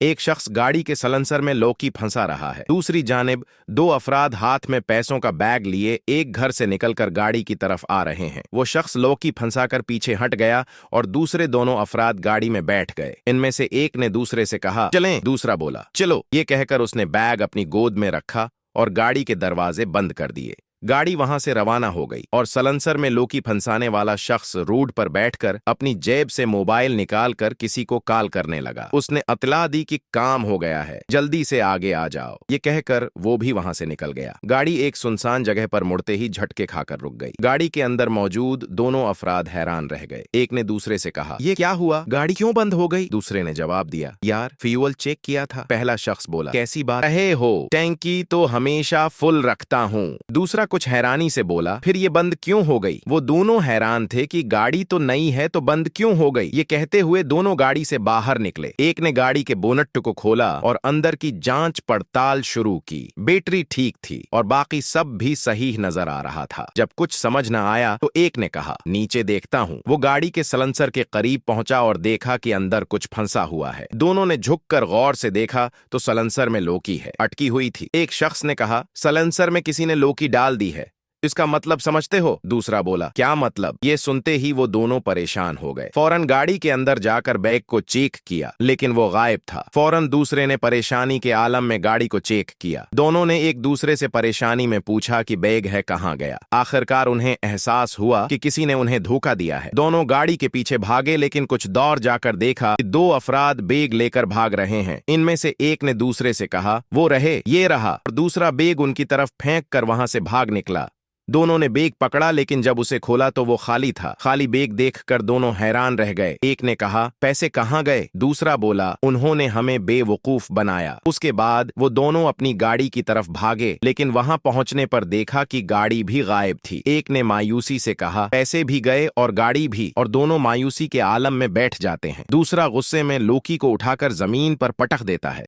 एक शख्स गाड़ी के सलेंसर में लौकी फंसा रहा है। दूसरी जानिब दो अफराद हाथ में पैसों का बैग लिए एक घर से निकलकर गाड़ी की तरफ आ रहे हैं। वो शख्स लौकी फंसाकर पीछे हट गया और दूसरे दोनों अफराद गाड़ी में बैठ गए। इनमें से एक ने दूसरे से कहा, चलें। दूसरा बोला, चलो। ये कहकर उसने बैग अपनी गोद में रखा और गाड़ी के दरवाजे बंद कर दिए। गाड़ी वहां से रवाना हो गई और सलेंसर में लौकी फंसाने वाला शख्स रोड पर बैठकर अपनी जेब से मोबाइल निकालकर किसी को कॉल करने लगा। उसने इत्तला दी कि काम हो गया है, जल्दी से आगे आ जाओ। ये कहकर वो भी वहां से निकल गया। गाड़ी एक सुनसान जगह पर मुड़ते ही झटके खाकर रुक गई। गाड़ी के अंदर मौजूद दोनों अफराद हैरान रह गए। एक ने दूसरे से कहा, ये क्या हुआ? गाड़ी क्यों बंद हो गई? दूसरे ने जवाब दिया, यार फ्यूल चेक किया था। पहला शख्स बोला, कैसी बात रहे हो? टैंकी तो हमेशा फुल रखता हूँ। दूसरा कुछ हैरानी से बोला, फिर ये बंद क्यों हो गई? वो दोनों हैरान थे कि गाड़ी तो नई है तो बंद क्यों हो गई। ये कहते हुए दोनों गाड़ी से बाहर निकले। एक ने गाड़ी के बोनट को खोला और अंदर की जांच पड़ताल शुरू की। बैटरी ठीक थी और बाकी सब भी सही नजर आ रहा था। जब कुछ समझ न आया तो एक ने कहा, नीचे देखता हूँ। वो गाड़ी के सलेंसर के करीब पहुंचा और देखा कि अंदर कुछ फंसा हुआ है। दोनों ने झुककर गौर से देखा तो सलेंसर में लौकी है, अटकी हुई थी। एक शख्स ने कहा, सलेंसर में किसी ने लौकी डाल दी है, इसका मतलब समझते हो? दूसरा बोला, क्या मतलब? ये सुनते ही वो दोनों परेशान हो गए। फौरन गाड़ी के अंदर जाकर बैग को चेक किया, लेकिन वो गायब था। फौरन दूसरे ने परेशानी के आलम में गाड़ी को चेक किया। दोनों ने एक दूसरे से परेशानी में पूछा कि बैग है कहाँ गया। आखिरकार उन्हें एहसास हुआ कि किसी ने उन्हें धोखा दिया है। दोनों गाड़ी के पीछे भागे, लेकिन कुछ दूर जाकर देखा कि दो अफराद बैग लेकर भाग रहे हैं। इनमें से एक ने दूसरे से कहा, वो रहे, ये रहा, और दूसरा बैग उनकी तरफ फेंक कर वहां से भाग निकला। दोनों ने बैग पकड़ा, लेकिन जब उसे खोला तो वो खाली था। खाली बैग देखकर दोनों हैरान रह गए। एक ने कहा, पैसे कहाँ गए? दूसरा बोला, उन्होंने हमें बेवकूफ बनाया। उसके बाद वो दोनों अपनी गाड़ी की तरफ भागे, लेकिन वहां पहुंचने पर देखा कि गाड़ी भी गायब थी। एक ने मायूसी से कहा, पैसे भी गए और गाड़ी भी, और दोनों मायूसी के आलम में बैठ जाते हैं। दूसरा गुस्से में लौकी को उठाकर जमीन पर पटक देता है।